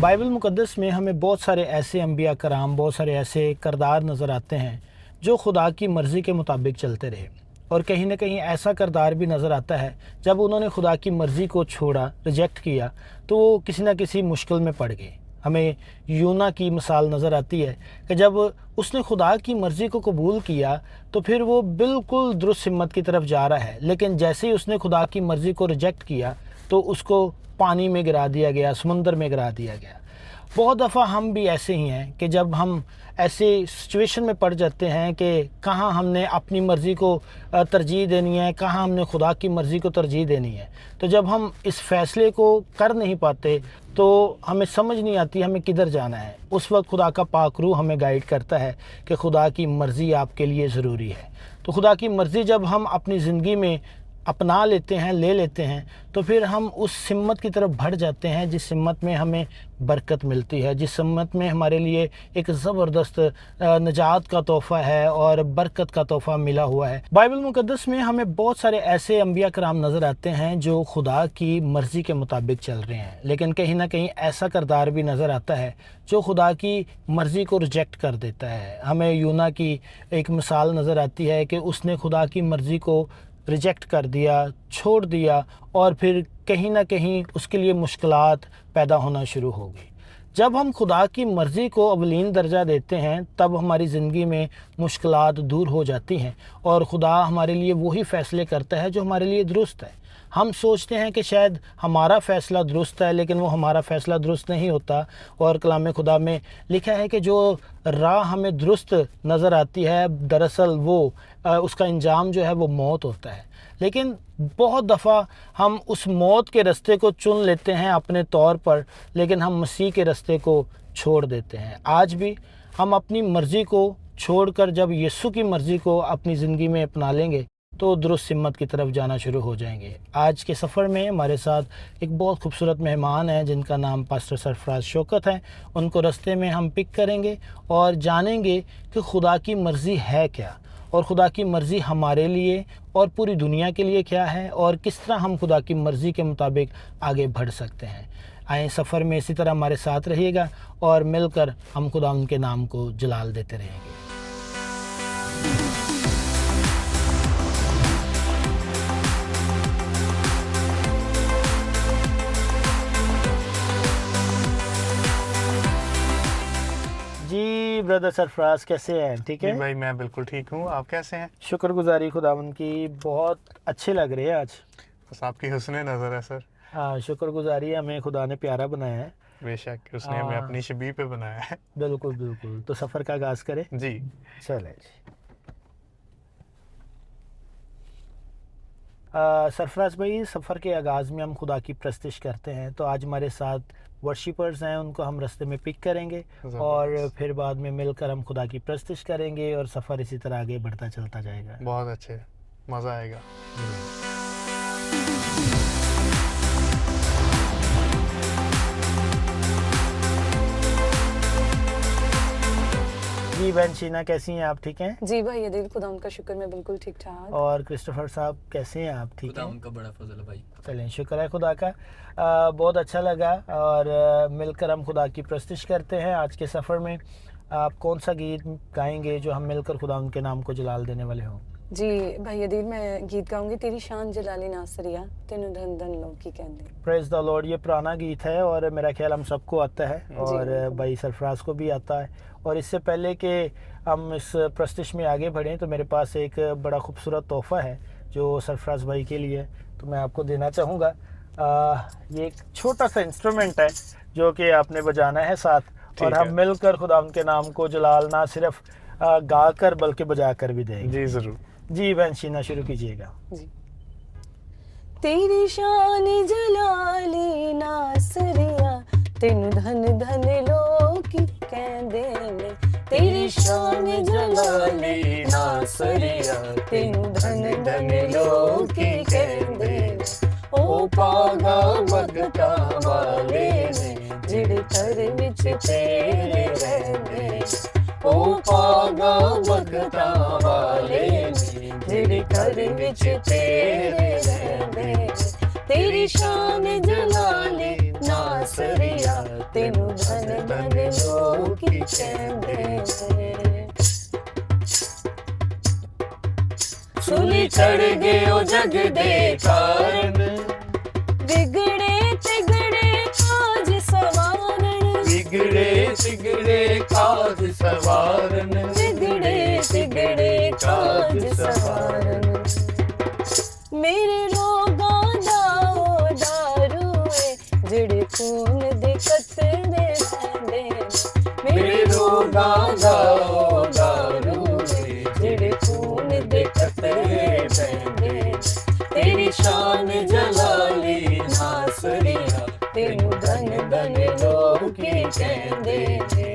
Bible मुक़द्दस में हमें बहुत सारे ऐसे अंबिया कराम, बहुत सारे ऐसे किरदार नज़र आते हैं जो खुदा की मर्ज़ी के मुताबिक चलते रहे। और कहीं ना कहीं ऐसा किरदार भी नज़र आता है जब उन्होंने खुदा की मर्ज़ी को छोड़ा, रिजेक्ट किया, तो वो किसी न किसी मुश्किल में पड़ गए। हमें यूना की मिसाल नज़र आती है कि जब उसने खुदा की मर्ज़ी को कबूल किया तो फिर वो बिल्कुल दुरुस्त हिम्मत की तरफ जा रहा है, लेकिन जैसे ही उसने खुदा की मर्ज़ी को रिजेक्ट किया तो उसको पानी में गिरा दिया गया, समुंदर में गिरा दिया गया। बहुत दफ़ा हम भी ऐसे ही हैं कि जब हम ऐसे सिचुएशन में पड़ जाते हैं कि कहाँ हमने अपनी मर्ज़ी को तरजीह देनी है, कहाँ हमने खुदा की मर्ज़ी को तरजीह देनी है, तो जब हम इस फ़ैसले को कर नहीं पाते तो हमें समझ नहीं आती हमें किधर जाना है। उस वक्त खुदा का पाक रूह हमें गाइड करता है कि खुदा की मर्ज़ी आपके लिए ज़रूरी है। तो खुदा की मर्ज़ी जब हम अपनी ज़िंदगी में अपना लेते हैं, ले लेते हैं, तो फिर हम उस हिम्मत की तरफ बढ़ जाते हैं जिस हिम्मत में हमें बरकत मिलती है, जिस हिम्मत में हमारे लिए एक ज़बरदस्त निजात का तोहफ़ा है और बरकत का तोहफ़ा मिला हुआ है। बाइबल मुक़द्दस में हमें बहुत सारे ऐसे अंबिया कराम नज़र आते हैं जो खुदा की मर्ज़ी के मुताबिक चल रहे हैं, लेकिन कहीं ना कहीं ऐसा किरदार भी नज़र आता है जो खुदा की मर्ज़ी को रिजेक्ट कर देता है। हमें यूना की एक मिसाल नज़र आती है कि उसने खुदा की मर्ज़ी को रिजेक्ट कर दिया, छोड़ दिया, और फिर कहीं ना कहीं उसके लिए मुश्किलात पैदा होना शुरू हो गई। जब हम खुदा की मर्ज़ी को अवलीन दर्जा देते हैं तब हमारी ज़िंदगी में मुश्किलात दूर हो जाती हैं और खुदा हमारे लिए वही फ़ैसले करता है जो हमारे लिए दुरुस्त है। हम सोचते हैं कि शायद हमारा फ़ैसला दुरुस्त है, लेकिन वो हमारा फ़ैसला दुरुस्त नहीं होता। और कलाम खुदा में लिखा है कि जो राह हमें दुरुस्त नज़र आती है दरअसल वो उसका अंजाम जो है वो मौत होता है। लेकिन बहुत दफ़ा हम उस मौत के रास्ते को चुन लेते हैं अपने तौर पर, लेकिन हम मसीह के रास्ते को छोड़ देते हैं। आज भी हम अपनी मर्ज़ी को छोड़कर जब यीशु की मर्ज़ी को अपनी ज़िंदगी में अपना लेंगे तो दुरुस्त हिम्मत की तरफ जाना शुरू हो जाएंगे। आज के सफ़र में हमारे साथ एक बहुत खूबसूरत मेहमान हैं जिनका नाम पास्टर सरफराज शौकत है। उनको रास्ते में हम पिक करेंगे और जानेंगे कि खुदा की मर्ज़ी है क्या, और खुदा की मर्ज़ी हमारे लिए और पूरी दुनिया के लिए क्या है, और किस तरह हम खुदा की मर्ज़ी के मुताबिक आगे बढ़ सकते हैं। आए सफ़र में इसी तरह हमारे साथ रहिएगा और मिलकर हम खुदा उनके नाम को जलाल देते रहेंगे। जी ब्रदर सरफराज, कैसे हैं? ठीक है भाई, मैं बिल्कुल ठीक हूँ। आप कैसे हैं? शुक्रगुजारी खुदावंद की, बहुत अच्छे लग रहे हैं आज। बस आपकी हुस्न नज़र है सर। हाँ, शुक्रगुजारी, हमें खुदा ने प्यारा बनाया है। बेशक उसने हमें अपनी शबीह पे बनाया है। बिल्कुल बिल्कुल। तो सफ़र का आगाज़ करें जी। चले जी। सरफराज भाई, सफ़र के आगाज़ में हम खुदा की प्रस्तिश करते हैं, तो आज हमारे साथ वर्शिपर्स हैं, उनको हम रास्ते में पिक करेंगे और फिर बाद में मिलकर हम खुदा की प्रस्तिश करेंगे और सफ़र इसी तरह आगे बढ़ता चलता जाएगा। बहुत अच्छे, मज़ा आएगा। जी बहन शीना, कैसी हैं आप? ठीक हैं? जी भाई दिल, खुदा उनका शुक्र, मैं बिल्कुल ठीक ठाक। और क्रिस्टोफर साहब कैसे हैं आप? ठीक हैं? उनका बड़ा फजल है भाई। चलें, शुक्र है खुदा का। बहुत अच्छा लगा और मिलकर हम खुदा की प्रस्तिश करते हैं। आज के सफ़र में आप कौन सा गीत गाएंगे जो हम मिलकर खुदा उनके नाम को जलाल देने वाले हों? जी भाई दिल, मैं गीत गाऊंगी तेरी शान जलाली नासरिया तेनु धन धन लोग की कहंदे। प्रेज द लॉर्ड, ये पुराना गीत है और मेरा ख्याल हम सबको आता है और भाई सरफराज को भी आता है। और इससे पहले कि हम इस प्रस्तिश में आगे बढ़ें तो मेरे पास एक बड़ा खूबसूरत तोहफ़ा है जो सरफराज भाई के लिए, तो मैं आपको देना चाहूँगा। ये एक छोटा सा इंस्ट्रूमेंट है जो कि आपने बजाना है साथ, और हम मिलकर खुदा उनके नाम को जलाल ना सिर्फ गा कर बल्कि बजा कर भी देंगे। जी ज़रूर। जी बहन शीना, शुरू कीजिएगा। जी। तेरी शान जलाली नासरिया तेनु धन धन लोग की कहंदे ने, तेरी शान जलाली नासरिया तेनु धन धन लोग की कहंदे ने। ओ पागा भगता वाले ने जिहड़े घर विच तेरे रहंदे, ओ पागा भगता वाले ने जिहड़े घर विच तेरे रहंदे। तेरी शान जलाली नासरिया नासरिया तेनू धन धन लोकी कहंदे ने सूली चढ़ गए ओ जग दे कारण बिगड़े तिगड़े काज सवारण बिगड़े तिगड़े काज सवारन बिगड़े तिगड़े काज सवारण मेरे रोगां दा ओ दारू है जेड़े खून दे कतरे बहंदे ने मेरे रोगां दा ओ दारू है जेड़े खून दे कतरे बहंदे तेरी शान जलाली नासरिया तेनू धन धन लोकी कहंदे ने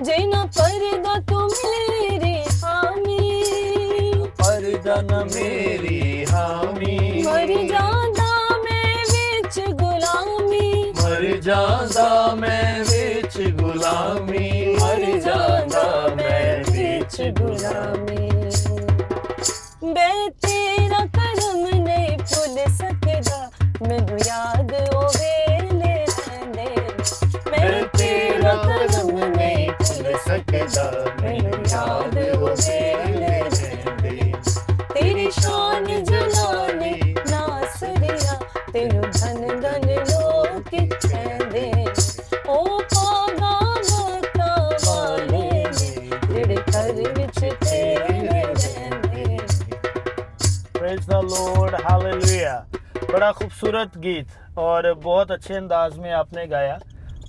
जेना परदा तू मेरी हामी परदन मेरी हामी मर जांदा मैं विच गुलामी मर जांदा मैं विच गुलामी मर जांदा मैं विच गुलामी बे तेरा करम नहीं भुल सकदा मैनू याद ओ वेले रहिंदे मैं तेरा करम नहीं भुल सकदा मैनू याद ओ वेले रहिंदे तेरी शान जलाली नासरिया तेनू धन धन लोकी कहंदे ओ पागा मता वाले ने जेड़े घर विच तेरे रहिंदे प्रेज द लॉर्ड, हालेलुया। बड़ा खूबसूरत गीत और बहुत अच्छे अंदाज में आपने गाया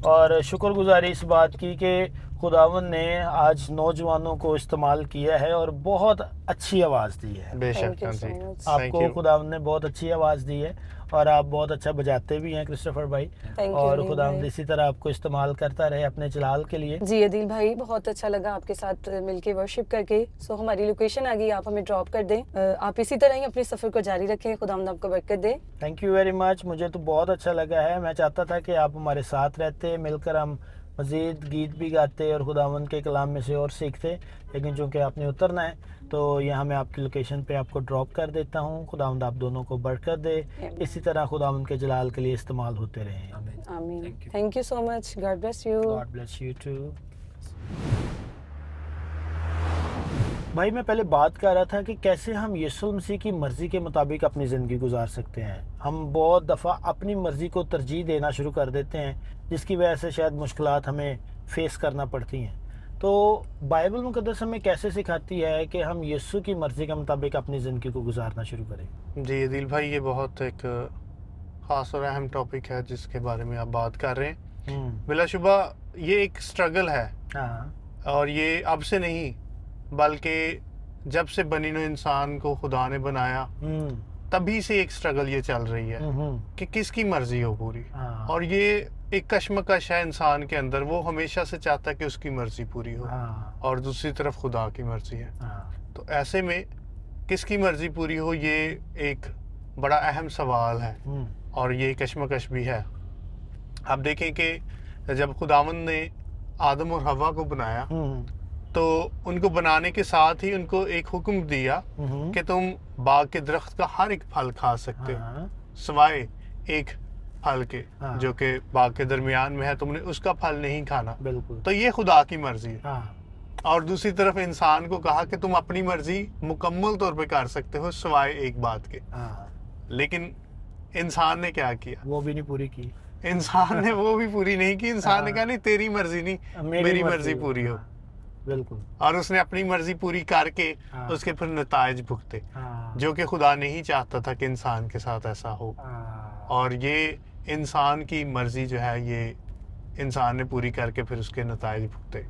और शुक्रगुजारी इस बात की कि खुदावन ने आज नौजवानों को इस्तेमाल किया है और बहुत अच्छी आवाज़ दी है। बेशक Thank you हाँ so जी much. थैंक आपको यू खुदावन ने बहुत अच्छी आवाज़ दी है और आप बहुत अच्छा बजाते भी हैं क्रिस्टोफर भाई। Thank you, और अदिल खुदावन भाई। इसी तरह आपको इस्तेमाल करता रहे अपने जलाल के लिए। जी अदिल भाई, बहुत अच्छा लगा आपके साथ मिलके वर्शिप करके। सो हमारी लोकेशन आ गई, आप हमें ड्रॉप कर दें। आप इसी तरह ही अपने सफ़र को जारी रखें। खुदावंद आपको बरकत दे। थैंक यू वेरी मच, मुझे तो बहुत अच्छा लगा है। मैं चाहता था कि आप हमारे साथ रहते, मिलकर हम मज़ीद गीत भी गाते और खुदावन के कलाम में से और सीखते, लेकिन चूँकि आपने उतरना है तो यहाँ मैं आपकी लोकेशन पे आपको ड्रॉप कर देता हूँ। खुदावंद आप दोनों को बरकत दे, इसी तरह खुदावंद के जलाल के लिए इस्तेमाल होते रहें। आमीन। Thank you so much. God bless you. God bless you too. भाई मैं पहले बात कर रहा था कि कैसे हम यीशु मसीह की मर्ज़ी के मुताबिक अपनी ज़िंदगी गुजार सकते हैं। हम बहुत दफ़ा अपनी मर्ज़ी को तरजीह देना शुरू कर देते हैं, जिसकी वजह से शायद मुश्किलात हमें फेस करना पड़ती हैं। तो बाइबल मुक़द्दस हमें कैसे सिखाती है कि हम यीशु की मर्ज़ी के मुताबिक अपनी ज़िंदगी को गुजारना शुरू करें? जी अदिल भाई, ये बहुत एक ख़ास और अहम टॉपिक है जिसके बारे में आप बात कर रहे हैं। बिलाशुबा ये एक स्ट्रगल है हाँ, और ये अब से नहीं बल्कि जब से बनी नो इंसान को खुदा ने बनाया तभी से एक स्ट्रगल ये चल रही है कि किसकी मर्जी हो पूरी। हाँ। और ये एक कश्मकश है इंसान के अंदर, वो हमेशा से चाहता है कि उसकी मर्जी पूरी हो हाँ, और दूसरी तरफ खुदा की मर्जी है। हाँ, तो ऐसे में किसकी मर्जी पूरी हो, ये एक बड़ा अहम सवाल है और ये कश्मकश भी है। आप देखें कि जब खुदावंद ने आदम और हवा को बनाया तो उनको बनाने के साथ ही उनको एक हुक्म दिया कि तुम बाग के दरख्त का हर एक फल खा सकते हो, हाँ, सिवाय एक फल के हाँ। जो कि बाग के दरमियान में है, तुमने उसका फल नहीं खाना। बिल्कुल। तो ये खुदा की मर्जी है। हाँ, और दूसरी तरफ इंसान को कहा कि तुम अपनी मर्जी मुकम्मल तौर पे कर सकते हो सिवाय एक बात के। हाँ, लेकिन इंसान ने क्या किया? वो भी नहीं पूरी की। इंसान ने वो भी पूरी नहीं की। इंसान ने हाँ। कहा नहीं, तेरी मर्जी नहीं, मेरी मर्जी पूरी हो। हाँ, बिल्कुल। और उसने अपनी मर्जी पूरी करके हाँ। उसके फिर नतायज भुगते, हाँ, जो कि खुदा नहीं चाहता था कि इंसान के साथ ऐसा हो। हाँ, और ये इंसान की मर्जी जो है ये इंसान ने पूरी करके फिर उसके नतायज भुगते।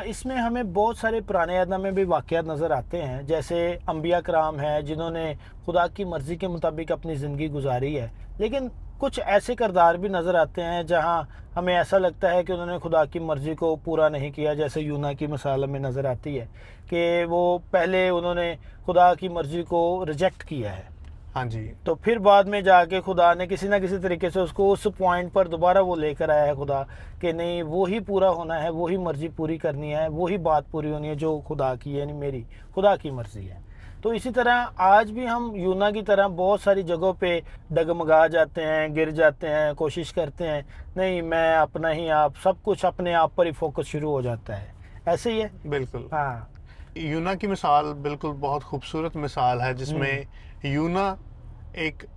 इसमें हमें बहुत सारे पुराने अहद में भी वाक़यात नज़र आते हैं, जैसे अंबिया कराम हैं जिन्होंने खुदा की मर्ज़ी के मुताबिक अपनी ज़िंदगी गुजारी है, लेकिन कुछ ऐसे किरदार भी नज़र आते हैं जहां हमें ऐसा लगता है कि उन्होंने खुदा की मर्ज़ी को पूरा नहीं किया। जैसे यूना की मिसाल में नज़र आती है कि वो पहले उन्होंने खुदा की मर्ज़ी को रिजेक्ट किया है, हाँ जी। तो फिर बाद में जाके खुदा ने किसी ना किसी तरीके से उसको उस पॉइंट पर दोबारा वो लेकर आया है खुदा कि नहीं, वो ही पूरा होना है, वो ही मर्ज़ी पूरी करनी है, वो ही बात पूरी होनी है जो खुदा की है, यानी मेरी खुदा की मर्ज़ी है। तो इसी तरह आज भी हम यूना की तरह बहुत सारी जगहों पे डगमगा जाते हैं, गिर जाते हैं, कोशिश करते हैं नहीं मैं अपना ही आप, सब कुछ अपने आप पर ही फोकस शुरू हो जाता है। ऐसे ही है। बिल्कुल। हाँ। यूना की मिसाल बिल्कुल बहुत खूबसूरत मिसाल है, जिसमें यूना एक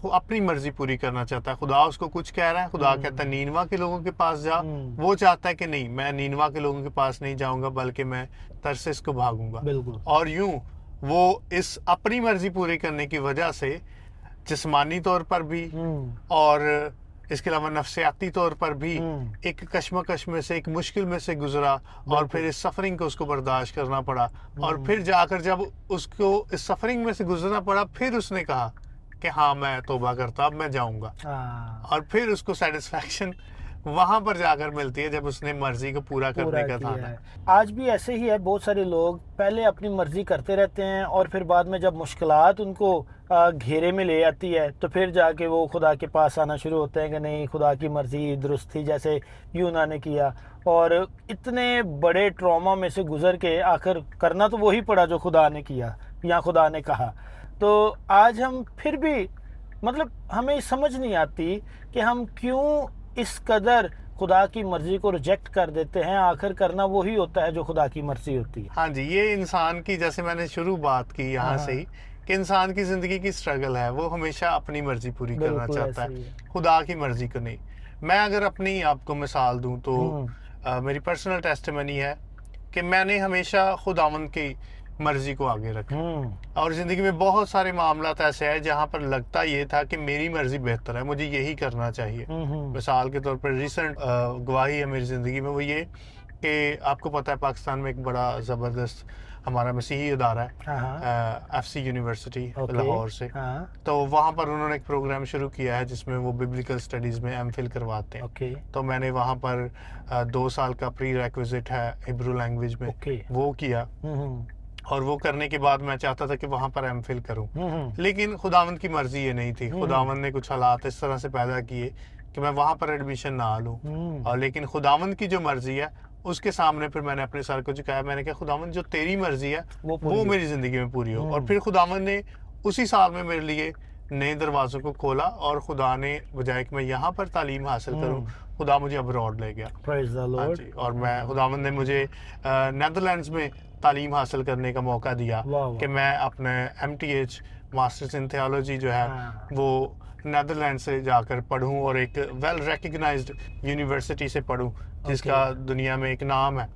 अपनी मर्जी पूरी करना चाहता है। खुदा उसको कुछ कह रहा है, खुदा कहता है नीनवा के लोगों के पास जा। वो चाहता है कि नहीं, मैं नीनवा के लोगों के पास नहीं जाऊंगा, बल्कि मैं तरसेस को भागूंगा। बिल्कुल। और यूं वो इस अपनी मर्जी पूरी करने की वजह से जिस्मानी तौर पर भी और इसके अलावा नफ्सियाती तौर पर भी एक कश्मकश में से, एक मुश्किल में से गुजरा, और फिर इस सफरिंग को उसको बर्दाश्त करना पड़ा। और फिर जाकर जब उसको इस सफरिंग में से गुजरना पड़ा, फिर उसने कहा कि हाँ मैं तौबा करता, अब मैं जाऊंगा। और फिर उसको सेटिस्फैक्शन वहां पर जाकर मिलती है जब उसने मर्जी को पूरा करने का था। आज भी ऐसे ही है, बहुत सारे लोग पहले अपनी मर्जी करते रहते हैं और फिर बाद में जब मुश्किलात उनको घेरे में ले आती है तो फिर जाके वो खुदा के पास आना शुरू होते हैं कि नहीं खुदा की मर्जी दुरुस्त थी, जैसे यूना ने किया। और इतने बड़े ट्रॉमा में से गुजर के आखिर करना तो वही पड़ा जो खुदा ने किया या खुदा ने कहा। तो आज हम फिर भी मतलब हमें समझ नहीं आती कि हम क्यों इस कदर खुदा की मर्जी को रिजेक्ट कर देते हैं। आखिर करना वही होता है जो खुदा की मर्जी होती है। हाँ जी, ये इंसान की, जैसे मैंने शुरू बात की यहाँ से ही, कि इंसान की जिंदगी की स्ट्रगल है, वो हमेशा अपनी मर्जी पूरी करना चाहता है, खुदा की मर्जी को नहीं। मैं अगर अपनी आपको मिसाल दूं तो मेरी पर्सनल टेस्टिमनी है कि मैंने हमेशा खुदावंद की मर्जी को आगे रखा, और जिंदगी में बहुत सारे मामला ऐसे हैं जहां पर लगता ये था कि मेरी मर्जी बेहतर है, मुझे यही करना चाहिए। मिसाल के तौर पर रिसेंट गवाही है मेरी जिंदगी में, वो ये कि आपको पता है पाकिस्तान में एक बड़ा ज़बरदस्त हमारा मसीही इदारा है, FC यूनिवर्सिटी लाहौर से। तो वहाँ पर उन्होंने एक प्रोग्राम शुरू किया है जिसमें वो बिब्लिकल स्टडीज़ में MPhil करवाते हैं। तो मैंने वहाँ पर 2 साल का प्री रिक्विजिट है हिब्रू लैंग्वेज में, वो किया। और वो करने के बाद मैं चाहता था कि वहाँ पर MPhil करूँ, लेकिन खुदावंद की मर्जी ये नहीं थी। खुदावंद ने कुछ हालात इस तरह से पैदा किए कि मैं वहाँ पर एडमिशन ना लूँ। और लेकिन खुदावंद की जो मर्जी है उसके सामने फिर मैंने अपने सर को झुकाया। मैंने कहा खुदावंद जो तेरी मर्जी है वो मेरी जिंदगी में पूरी हो। और फिर खुदावंद ने उसी साल में मेरे लिए नए दरवाजों को खोला, और खुदा ने बजाय कि मैं यहाँ पर तालीम हासिल करूँ, खुदा मुझे अब्रॉड ले गया। हाँ जी, और मैं खुदावंद ने मुझे नेदरलैंड्स में तालीम हासिल करने का मौका दिया कि मैं अपने MTH मास्टर्स इन थियोलॉजी जो है वो नेदरलैंड से जाकर पढ़ूं और एक वेल रिकग्नाइज्ड यूनिवर्सिटी से पढ़ूं जिसका दुनिया में एक नाम है।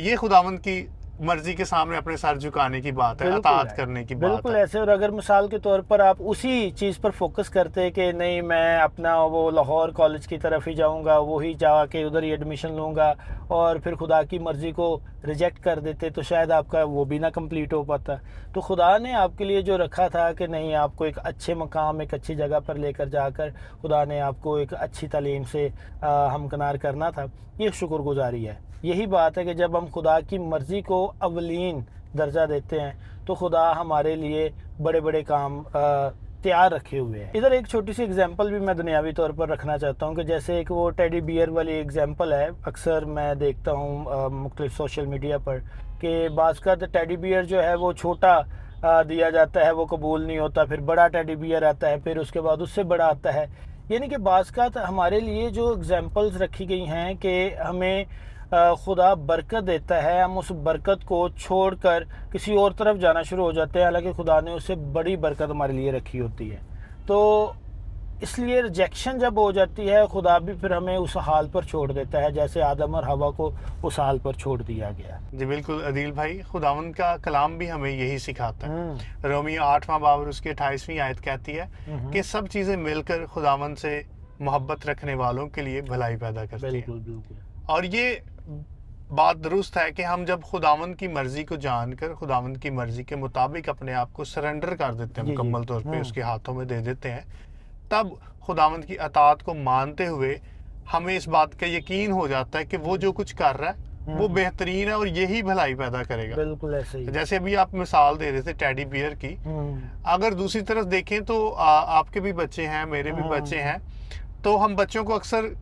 ये खुदावंद की मर्जी के सामने अपने सर झुकाने की बात है, अताअत करने की बात है। बिल्कुल ऐसे। और अगर मिसाल के तौर पर आप उसी चीज़ पर फोकस करते कि नहीं मैं अपना वो लाहौर कॉलेज की तरफ ही जाऊंगा, वही जाके उधर ही एडमिशन लूँगा, और फिर खुदा की मर्जी को रिजेक्ट कर देते तो शायद आपका वो भी ना कंप्लीट हो पाता। तो खुदा ने आपके लिए जो रखा था कि नहीं आपको एक अच्छे मकाम, एक अच्छी जगह पर लेकर जाकर खुदा ने आपको एक अच्छी तालीम से हमकनार करना था, ये शुक्रगुजारी है। यही बात है कि जब हम खुदा की मर्ज़ी को अवलीन दर्जा देते हैं तो खुदा हमारे लिए बड़े बड़े काम तैयार रखे हुए हैं। इधर एक छोटी सी एग्जांपल भी मैं दुनियावी तौर पर रखना चाहता हूँ कि जैसे एक वो टेडी बियर वाली एग्जांपल है, अक्सर मैं देखता हूँ मुख्तलिफ सोशल मीडिया पर कि बाज़ का टेडी बियर जो है वो छोटा दिया जाता है, वो कबूल नहीं होता, फिर बड़ा टेडी बियर आता है, फिर उसके बाद उससे बड़ा आता है। यानी कि बाज़ का हमारे लिए जो एग्जांपल्स रखी गई हैं कि हमें खुदा बरकत देता है, हम उस बरकत को छोड़कर किसी और तरफ जाना शुरू हो जाते हैं, हालांकि खुदा ने उससे बड़ी बरकत हमारे लिए रखी होती है। तो इसलिए रिजेक्शन जब हो जाती है, खुदा भी फिर हमें उस हाल पर छोड़ देता है जैसे आदम और हवा को उस हाल पर छोड़ दिया गया। जी बिल्कुल अदील भाई, खुदावंद का कलाम भी हमें यही सिखाता है। रोमी 8वां बाब और उसकी 28वीं आयत कहती है कि सब चीज़ें मिलकर खुदावंद से मोहब्बत रखने वालों के लिए भलाई पैदा करती है। बिल्कुल। और ये बात दुरुस्त है कि हम जब खुदावंद की मर्जी को जानकर खुदावंद की मर्जी के मुताबिक अपने आप को सरेंडर कर देते हैं, मुकम्मल तौर पे उसके हाथों में दे देते हैं, तब खुदावंद की अताअत को मानते हुए हमें इस बात का यकीन हो जाता है कि वो जो कुछ कर रहा है वो बेहतरीन है और यही भलाई पैदा करेगा। बिल्कुल ऐसे ही। जैसे अभी आप मिसाल दे रहे थे टेडी बियर की, अगर दूसरी तरफ देखें तो आपके भी बच्चे हैं, मेरे भी बच्चे हैं, तो हम बच्चों को अक्सर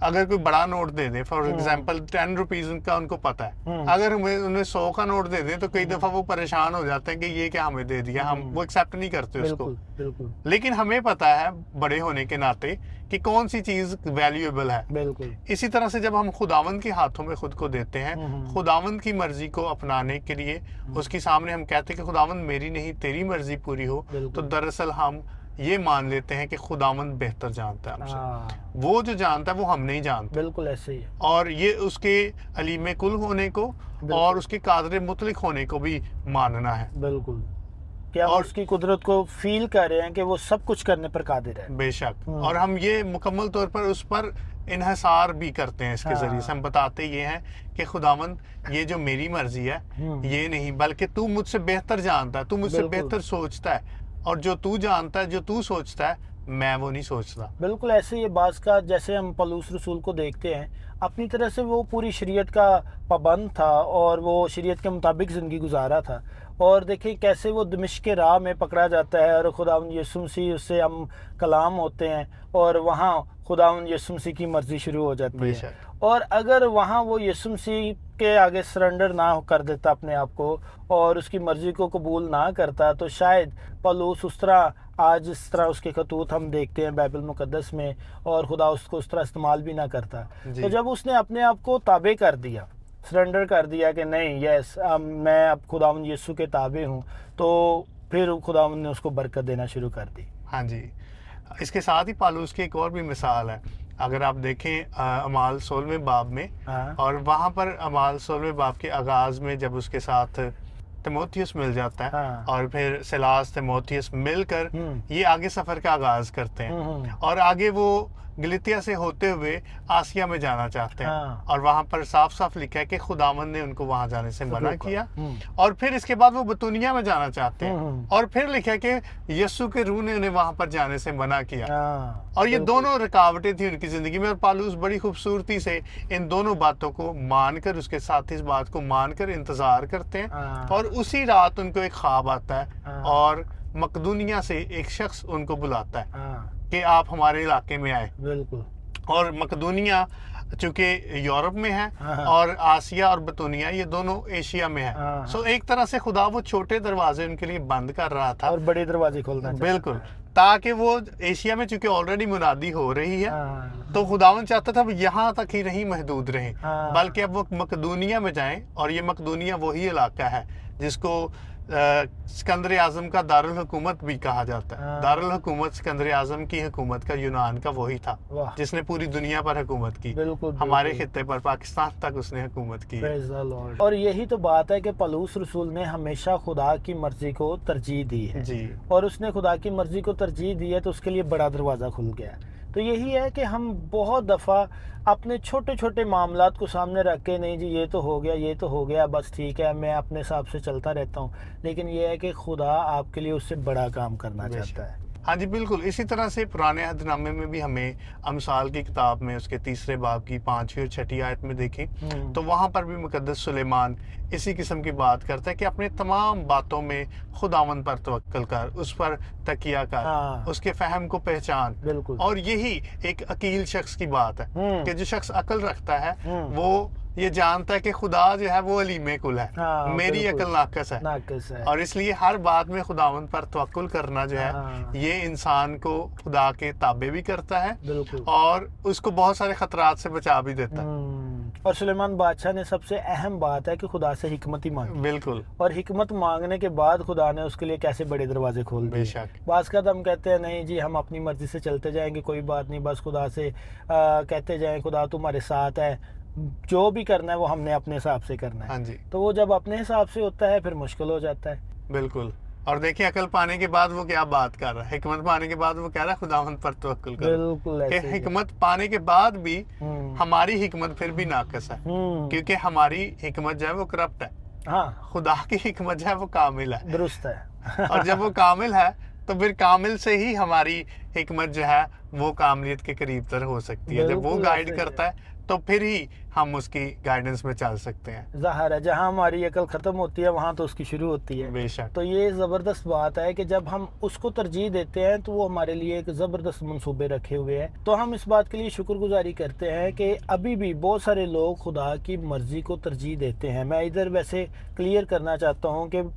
अगर कोई बड़ा note they they, for example 10 rupees उनका, उनको पता है, अगर हमें उन्हें 100 का नोट दे दें तो कई दफा वो परेशान हो जाते हैं कि ये क्या हमें दे दिया, हम वो एक्सेप्ट नहीं करते उसको। बिल्कुल बिल्कुल लेकिन हमें पता है बड़े होने के नाते कि कौन सी चीज वैल्यूएबल है। बिल्कुल। इसी तरह से जब हम खुदावंद के हाथों में खुद को देते हैं, खुदावंद की मर्जी को अपनाने के लिए उसके सामने हम कहते हैं कि खुदावंद मेरी नहीं तेरी मर्जी पूरी हो, तो दरअसल हम ये मान लेते हैं कि खुदावंद बेहतर जानता है हमसे। हाँ, वो जो जानता है वो हम नहीं जानते। बिल्कुल ऐसे ही है। और ये उसके अलीम कुल होने को और उसके कादर मुतलिक होने को भी मानना है। बिल्कुल, क्या हम और उसकी कुदरत को फील कर रहे हैं कि वो सब कुछ करने पर कादिर है। बेशक, और हम ये मुकम्मल तौर पर उस पर इन्हसार भी करते हैं। इसके जरिए से हम बताते ये हैं कि खुदावंद ये जो मेरी मर्जी है ये नहीं, बल्कि तू मुझसे बेहतर जानता है, तू मुझसे बिल्कुल। बेहतर सोचता है, और जो तू जानता है, जो तू सोचता है, मैं वो नहीं सोचता। बिल्कुल ऐसे ही बास का, जैसे हम पलूस रसूल को देखते हैं, अपनी तरह से वो पूरी शरीयत का पाबंद था और वो शरीयत के मुताबिक ज़िंदगी गुजारा था। और देखिए कैसे वो दमिश्क के राह में पकड़ा जाता है और खुदावंद यीशु मसीह उससे हम कलाम होते हैं और वहाँ खुदावंद यीशु मसीह की मर्ज़ी शुरू हो जाती है। बेशक। और अगर वहाँ वो यीशु मसीह के आगे सरेंडर ना कर देता अपने आप को और उसकी मर्ज़ी को कबूल ना करता, तो शायद पलूस उस तरह आज इस तरह उसके खतूत हम देखते हैं बाइबल मुकद्दस में, और खुदा उसको उस तरह इस्तेमाल भी ना करता। जी। तो जब उसने अपने आप को ताबे कर दिया, सरेंडर कर दिया कि नहीं यस मैं अब खुदावंद यीशु के ताबे हूँ, तो फिर खुदावंद ने उसको बरकत देना शुरू कर दी। हाँ जी। इसके साथ ही पालूस की एक और भी मिसाल है। अगर आप देखें अमाल 16वें बाब में, हाँ। और वहाँ पर अमाल 16वें बाब के आगाज में जब उसके साथ तिमोथियस मिल जाता है, हाँ। और फिर सिलास तिमोथियस मिलकर ये आगे सफर का आगाज करते हैं, और आगे वो गलितिया से होते हुए आसिया में जाना चाहते हैं। हाँ। और वहाँ पर साफ साफ लिखा है कि खुदावंद ने उनको वहाँ जाने से मना रोका। किया। और फिर इसके बाद वो बतूनिया में जाना चाहते हैं, और फिर लिखा है कि यीशु के रूह ने उन्हें वहाँ पर जाने से मना किया। हाँ, और ये दोनों रुकावटें थी उनकी जिंदगी में, और पालूस बड़ी खूबसूरती से इन दोनों बातों को मानकर, उसके साथ इस बात को मानकर इंतजार करते हैं। हाँ। और उसी रात उनको एक ख्वाब आता है, हाँ। और मकदूनिया से एक शख्स उनको बुलाता है हाँ, कि आप हमारे इलाके में आए। बिल्कुल। और मकदूनिया चूंकि यूरोप में है, हाँ। और आसिया और बतूनिया ये दोनों एशिया में है। हाँ। सो एक तरह से खुदा वो छोटे दरवाजे उनके लिए बंद कर रहा था, और बड़े दरवाजे खोलना चाहता है। बिल्कुल, ताकि वो एशिया में चूंकि ऑलरेडी मुनादी हो रही है, हाँ। तो खुदावन चाहता था वो यहाँ तक ही नहीं महदूद रहे, हाँ। बल्कि अब वो मकदूनिया में जाएं। और ये मकदूनिया वही इलाका है जिसको सिकंदर आजम का दारुल हुकूमत भी कहा जाता है। हाँ। दारुल हुकूमत सिकंदर आजम की हुकूमत का यूनान का वही था, वाह। जिसने पूरी दुनिया पर हुकूमत की। बिल्कुल, हमारे बिल्कुल। खित्ते पर, पाकिस्तान तक उसने हुकूमत की। Praise the Lord। और यही तो बात है कि पलूस रसूल ने हमेशा खुदा की मर्जी को तरजीह दी है, जी। और उसने खुदा की मर्जी को तरजीह दी है तो उसके लिए बड़ा दरवाज़ा खुल गया। तो यही है कि हम बहुत दफ़ा अपने छोटे छोटे मामलात को सामने रख के, नहीं जी ये तो हो गया, ये तो हो गया, बस ठीक है, मैं अपने हिसाब से चलता रहता हूँ। लेकिन ये है कि खुदा आपके लिए उससे बड़ा काम करना चाहता है। हाँ जी, बिल्कुल। इसी तरह से पुराने अहदनामे में भी हमें अमसाल की किताब में उसके 3 बाब की 5वीं और 6ठी आयत में देखें तो वहाँ पर भी मुकद्दस सुलेमान इसी किस्म की बात करता है कि अपने तमाम बातों में खुदावंद पर तवक्कल कर, उस पर तकिया कर, हाँ। उसके फहम को पहचान। बिल्कुल। और यही एक अकील शख्स की बात है कि जो शख्स अकल रखता है वो ये जानता है कि खुदा जो है वो अलीमे कुल है। हाँ, मेरी बिल्कुल। अकल नाकस है, नाकस है। और इसलिए हर बात में खुदावंद पर तवक्कुल करना जो है हाँ। ये इंसान को खुदा के ताबे भी करता है, बिल्कुल। और उसको बहुत सारे खतरात से बचा भी देता है। और सुलेमान बादशाह ने सबसे अहम बात है कि खुदा से हिकमत ही मांगी, बिल्कुल। और हिकमत मांगने के बाद खुदा ने उसके लिए कैसे बड़े दरवाजे खोल दिए। बेशक। बास का हम कहते हैं नहीं जी हम अपनी मर्जी से चलते जाएंगे, कोई बात नहीं, बस खुदा से कहते जाएं खुदा तुम्हारे साथ है, जो भी करना है वो हमने अपने हिसाब से करना है। हाँ जी, तो वो जब अपने हिसाब से होता है फिर मुश्किल हो जाता है। बिल्कुल। और देखिए अकल पाने के बाद वो क्या बात कर रहा है, हिकमत पाने के बाद वो कह रहा है खुदावंद पर तवक्कुल करो। बिल्कुल कि ऐसे ही है। हिकमत पाने के बाद भी हम्म। हमारी हिकमत फिर भी नाकस है, क्योंकि हमारी हिकमत जो है वो करप्ट है। हाँ, खुदा की हिकमत जो है वो कामिल है, दुरुस्त है। और जब वो कामिल है तो फिर कामिल से ही हमारी हिकमत जो है वो कामलियत के करीब तर हो सकती है। जब वो बिल्कुल गाइड ऐसे ही करता है तो फिर ही हम उसकी गाइडेंस में चल सकते हैं। ज़ाहिर है जहाँ हमारी अकल ख़त्म होती है वहाँ तो उसकी शुरू होती है। बेशक। तो ये ज़बरदस्त बात है कि जब हम उसको तरजीह देते हैं तो वो हमारे लिए एक ज़बरदस्त मंसूबे रखे हुए हैं। तो हम इस बात के लिए शुक्रगुजारी करते हैं कि अभी भी बहुत सारे लोग खुदा की मर्ज़ी को तरजीह देते हैं। मैं इधर वैसे क्लियर करना चाहता हूँ कि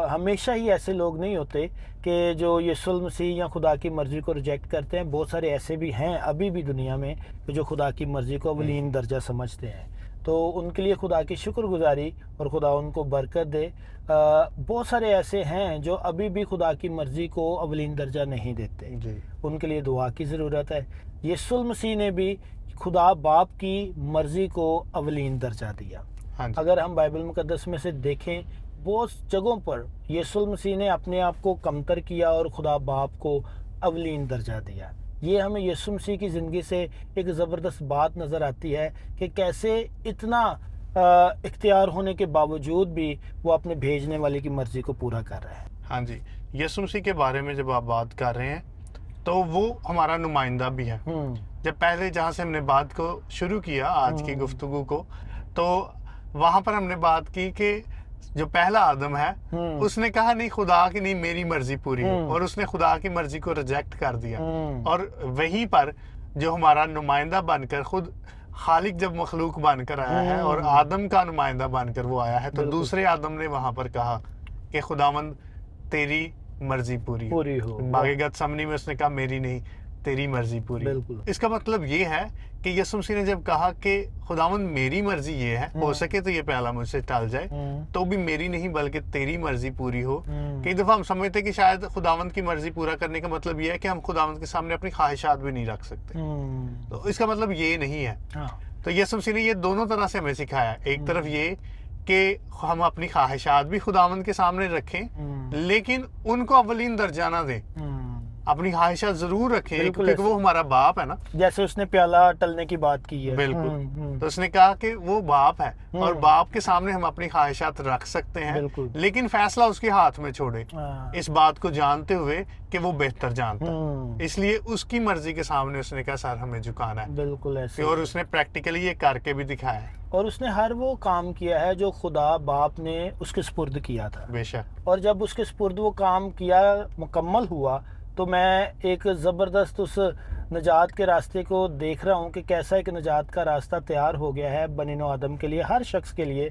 हमेशा ही ऐसे लोग नहीं होते कि जो यीशु मसीह या खुदा की मर्ज़ी को रिजेक्ट करते हैं। बहुत सारे ऐसे भी हैं अभी भी दुनिया में कि जो खुदा की मर्ज़ी को अवलीन दर्जा समझते हैं। तो उनके लिए खुदा की शुक्रगुजारी और खुदा उनको बरकत दे। बहुत सारे ऐसे हैं जो अभी भी खुदा की मर्ज़ी को अवलीन दर्जा नहीं देते। जी। उनके लिए दुआ की ज़रूरत है। यीशु मसीह ने भी खुदा बाप की मर्ज़ी को अवलीन दर्जा दिया। हाँ जी। अगर हम बाइबल मुकद्दस में से देखें बहुत जगहों पर यीशु मसीह ने अपने आप को कमतर किया और खुदा बाप को अवलीन दर्जा दिया। ये हमें यीशु मसीह की ज़िंदगी से एक ज़बरदस्त बात नज़र आती है कि कैसे इतना इख्तियार होने के बावजूद भी वो अपने भेजने वाले की मर्ज़ी को पूरा कर रहे हैं। हाँ जी। यीशु मसीह के बारे में जब आप बात कर रहे हैं तो वो हमारा नुमाइंदा भी है। जब पहले जहाँ से हमने बात को शुरू किया आज की गुफ्तगू को, तो वहाँ पर हमने बात की कि जो पहला आदम है उसने कहा नहीं खुदा की नहीं मेरी मर्जी पूरी हो, और उसने खुदा की मर्जी को रिजेक्ट कर दिया। और वहीं पर जो हमारा नुमाइंदा बनकर खुद खालिक जब मखलूक बनकर आया है और आदम का नुमाइंदा बनकर वो आया है, तो दूसरे आदम ने वहां पर कहा कि खुदावंद तेरी मर्जी पूरी हो। बाकी गतसमनी में उसने कहा मेरी नहीं तेरी मर्जी पूरी। इसका मतलब ये है कि यीशु मसीह ने जब कहा कि खुदावंद मेरी मर्जी ये है, हो सके तो ये प्याला मुझसे टल जाए, तो भी मेरी नहीं बल्कि तेरी मर्जी पूरी हो। कई दफा हम समझते कि शायद खुदावंद की मर्जी पूरा करने का मतलब ये है कि हम खुदावंद के सामने अपनी ख्वाहिशात भी नहीं रख सकते। तो इसका मतलब ये नहीं है। तो यीशु मसीह ने ये दोनों तरह से हमें सिखाया। एक तरफ ये कि हम अपनी ख्वाहिशात भी खुदावंद के सामने रखें, लेकिन उनको अवलीन दर्जा ना दें। अपनी ख्वाहिशात जरूर रखें क्योंकि वो हमारा बाप है ना। जैसे उसने प्याला टलने की बात की है। बिल्कुल। तो उसने कहा कि वो बाप है और बाप के सामने हम अपनी ख्वाहिशात रख सकते हैं, लेकिन फैसला उसके हाथ में छोड़े, इस बात को जानते हुए कि वो बेहतर जानता है। इसलिए उसकी मर्जी के सामने उसने कहा सर हमें झुकाना है। बिल्कुल ऐसे। और उसने प्रैक्टिकली ये करके भी दिखाया है। और उसने हर वो काम किया है जो खुदा बाप ने उसके स्पुर्द किया था। बेशक। और जब उसके स्पुर्द वो काम किया मुकम्मल हुआ तो मैं एक ज़बरदस्त उस नजात के रास्ते को देख रहा हूँ कि कैसा एक नजात का रास्ता तैयार हो गया है बनी नौ आदम के लिए। हर शख्स के लिए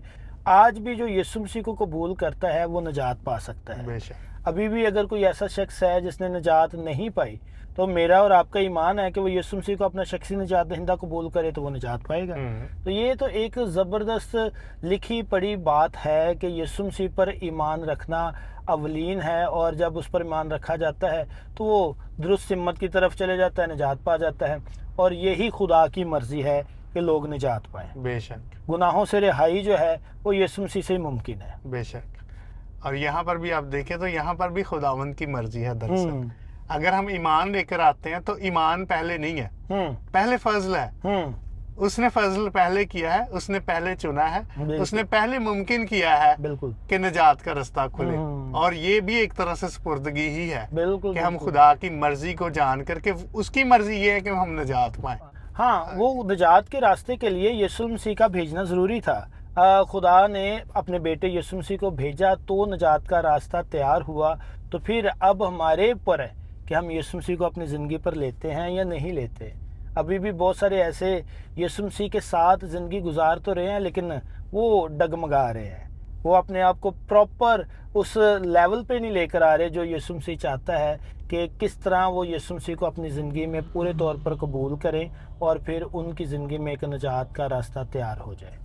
आज भी जो यीशु मसीह को कबूल करता है वो नजात पा सकता है। बेशक। अभी भी अगर कोई ऐसा शख्स है जिसने नजात नहीं पाई, तो मेरा और आपका ईमान है कि वो यीशु मसीह को अपना शख्सी निजात दहिंदा कबूल करे तो वो निजात पाएगा। तो ये तो एक ज़बरदस्त लिखी पढ़ी बात है कि यीशु मसीह पर ईमान रखना अवलीन है, और जब उस पर ईमान रखा जाता है तो वो दुरुस्त हिम्मत की तरफ चले जाता है, निजात पा जाता है। और यही खुदा की मर्जी है कि लोग निजात पाएं। बेशक। गुनाहों से रिहाई जो है वो यीशु मसीह से ही मुमकिन है। बेशक। और यहाँ पर भी आप देखें तो यहाँ पर भी खुदावंद की मर्जी है। दरअसल अगर हम ईमान लेकर आते हैं तो ईमान पहले नहीं है, पहले फजल है। उसने फजल पहले किया है, उसने पहले चुना है, उसने पहले मुमकिन किया है कि निजात का रास्ता खुले। और ये भी एक तरह से सुपुर्दगी ही है कि हम खुदा की मर्जी को जान करके, उसकी मर्जी ये है कि हम निजात पाएं। हाँ, वो निजात के रास्ते के लिए यीशु मसीह का भेजना ज़रूरी था। खुदा ने अपने बेटे यीशु मसीह को भेजा तो निजात का रास्ता तैयार हुआ। तो फिर अब हमारे ऊपर है कि हम यीशु मसीह को अपनी ज़िंदगी पर लेते हैं या नहीं लेते। अभी भी बहुत सारे ऐसे यीशु मसीह के साथ ज़िंदगी गुजार तो रहे हैं, लेकिन वो डगमगा रहे हैं। वो अपने आप को प्रॉपर उस लेवल पे नहीं लेकर आ रहे जो यीशु मसीह चाहता है कि किस तरह वो यीशु मसीह को अपनी ज़िंदगी में पूरे तौर पर कबूल करें और फिर उनकी ज़िंदगी में एक निजात का रास्ता तैयार हो जाए।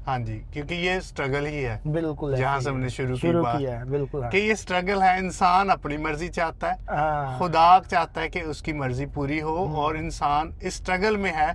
हाँ जी, क्योंकि ये स्ट्रगल ही है। बिल्कुल, जहाँ से हमने शुरू किया है। बिल्कुल हाँ। कि ये स्ट्रगल है। इंसान अपनी मर्जी चाहता है, खुदा चाहता है कि उसकी मर्जी पूरी हो, और इंसान इस स्ट्रगल में है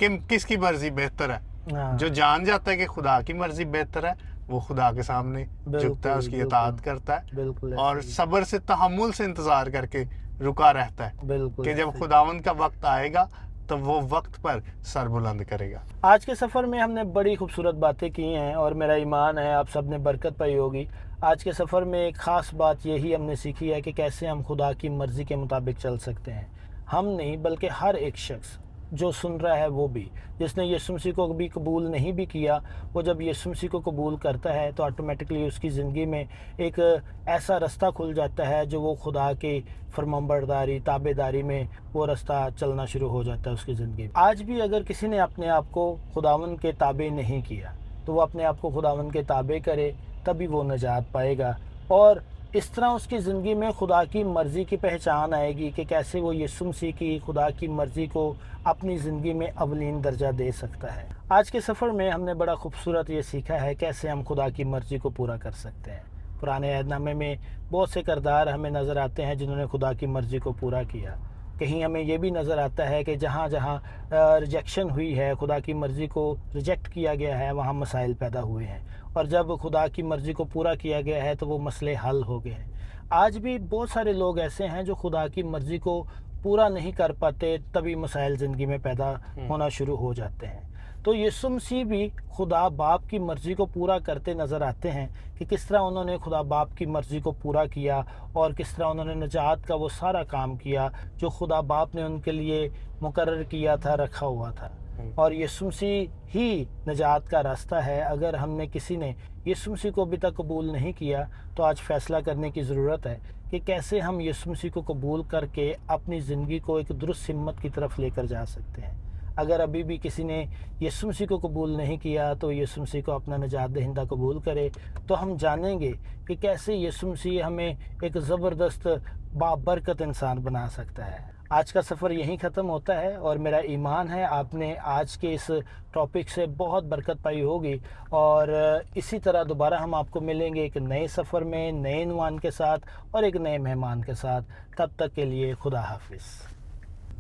कि किसकी मर्जी बेहतर है। जो जान जाता है कि खुदा की मर्जी बेहतर है वो खुदा के सामने झुकता है, उसकी इताअत करता है और सब्र से तहम्मुल से इंतजार करके रुका रहता है कि जब खुदावंद का वक्त आएगा तो वो वक्त पर सर बुलंद करेगा। आज के सफ़र में हमने बड़ी खूबसूरत बातें की हैं और मेरा ईमान है आप सब ने बरकत पाई होगी। आज के सफ़र में एक ख़ास बात यही हमने सीखी है कि कैसे हम खुदा की मर्ज़ी के मुताबिक चल सकते हैं। हम नहीं बल्कि हर एक शख्स जो सुन रहा है वो भी, जिसने यीशु मसीह को भी कबूल नहीं भी किया, वो जब यीशु मसीह को कबूल करता है तो ऑटोमेटिकली उसकी ज़िंदगी में एक ऐसा रास्ता खुल जाता है जो वो खुदा की फरमाबरदारी ताबेदारी में वो रास्ता चलना शुरू हो जाता है उसकी ज़िंदगी में। आज भी अगर किसी ने अपने आप को खुदावन के ताबे नहीं किया तो वो अपने आप को खुदावन के ताबे करे, तभी वो निजात पाएगा और इस तरह उसकी ज़िंदगी में खुदा की मर्ज़ी की पहचान आएगी कि कैसे वो यीशु मसीह की खुदा की मर्ज़ी को अपनी ज़िंदगी में अवलीन दर्जा दे सकता है। आज के सफ़र में हमने बड़ा खूबसूरत ये सीखा है कैसे हम खुदा की मर्ज़ी को पूरा कर सकते हैं। पुराने अहदनामे में बहुत से किरदार हमें नज़र आते हैं जिन्होंने खुदा की मर्ज़ी को पूरा किया। कहीं हमें ये भी नज़र आता है कि जहाँ जहाँ रिजेक्शन हुई है, खुदा की मर्ज़ी को रिजेक्ट किया गया है, वहाँ मसाइल पैदा हुए हैं और जब खुदा की मर्ज़ी को पूरा किया गया है तो वो मसले हल हो गए हैं। आज भी बहुत सारे लोग ऐसे हैं जो खुदा की मर्ज़ी को पूरा नहीं कर पाते, तभी मसाइल ज़िंदगी में पैदा होना शुरू हो जाते हैं। तो यीशु मसीह भी खुदा बाप की मर्ज़ी को पूरा करते नज़र आते हैं कि किस तरह उन्होंने खुदा बाप की मर्ज़ी को पूरा किया और किस तरह उन्होंने निजात का वो सारा काम किया जो खुदा बाप ने उनके लिए मुकर्रर किया था, रखा हुआ था। और यीशु मसीह ही निजात का रास्ता है। अगर हमने किसी ने यीशु मसीह को अभी तक कबूल नहीं किया तो आज फ़ैसला करने की ज़रूरत है कि कैसे हम यीशु मसीह को कबूल करके अपनी ज़िंदगी को एक दुरुस्त सिमत की तरफ लेकर जा सकते हैं। अगर अभी भी किसी ने यीशु मसीह को कबूल नहीं किया तो यीशु मसीह को अपना निजात दहिंदा कबूल करे, तो हम जानेंगे कि कैसे यीशु मसीह हमें एक ज़बरदस्त बाबरकत इंसान बना सकता है। आज का सफ़र यहीं ख़त्म होता है और मेरा ईमान है आपने आज के इस टॉपिक से बहुत बरकत पाई होगी और इसी तरह दोबारा हम आपको मिलेंगे एक नए सफ़र में, नए इन्वान के साथ और एक नए मेहमान के साथ। तब तक के लिए खुदा हाफिज़।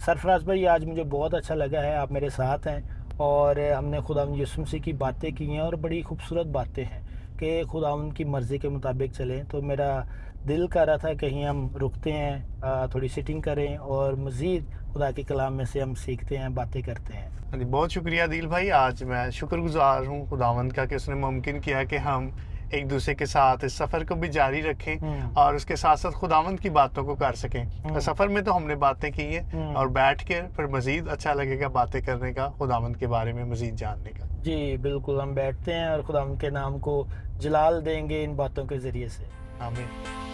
सरफराज भाई, आज मुझे बहुत अच्छा लगा है आप मेरे साथ हैं और हमने खुदा यीशु मसीह की बातें की हैं और बड़ी खूबसूरत बातें हैं कि खुदा उनकी मर्ज़ी के मुताबिक चलें। तो मेरा दिल कर रहा था कहीं हम रुकते हैं, थोड़ी सिटिंग करें और मज़ीद खुदा के कलाम में से हम सीखते हैं, बातें करते हैं। हाँ जी, बहुत शुक्रिया दिल भाई। आज मैं शुक्रगुजार हूँ खुदावंद का कि उसने मुमकिन किया कि हम एक दूसरे के साथ इस सफ़र को भी जारी रखें और उसके साथ साथ खुदावंद की बातों को कर सकें। तो सफ़र में तो हमने बातें की हैं और बैठ के फिर मज़ीद अच्छा लगेगा बातें करने का, खुदावंद के बारे में मज़ीद जानने का। जी बिल्कुल, हम बैठते हैं और खुदावंद के नाम को जलाल देंगे इन बातों के ज़रिए से। आमीन।